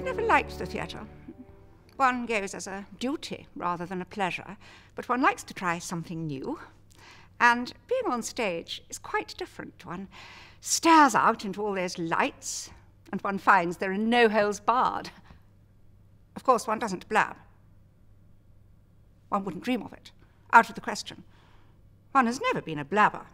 never liked the theatre. One goes as a duty rather than a pleasure, but one likes to try something new. And being on stage is quite different. One stares out into all those lights, and one finds there are no holes barred. Of course, one doesn't blab. One wouldn't dream of it. Out of the question. One has never been a blabber.